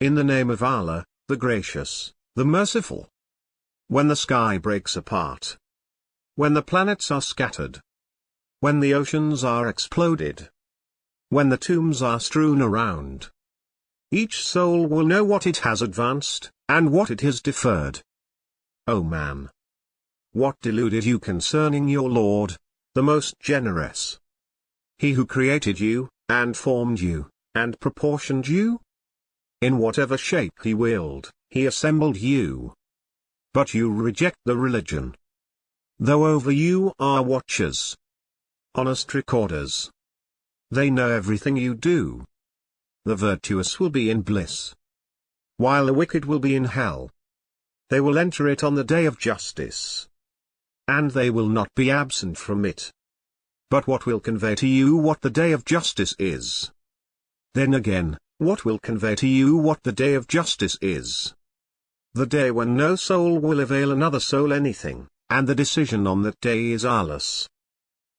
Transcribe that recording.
In the name of Allah, the Gracious, the Merciful. When the sky breaks apart. When the planets are scattered. When the oceans are exploded. When the tombs are strewn around. Each soul will know what it has advanced, and what it has deferred. O man! What deluded you concerning your Lord, the most generous? He who created you, and formed you, and proportioned you? In whatever shape he willed, he assembled you. But you reject the religion. Though over you are watchers. Honest recorders. They know everything you do. The virtuous will be in bliss, while the wicked will be in hell. They will enter it on the day of justice, and they will not be absent from it. But what will convey to you what the day of justice is? Then again, what will convey to you what the day of justice is? The day when no soul will avail another soul anything, and the decision on that day is Allah's.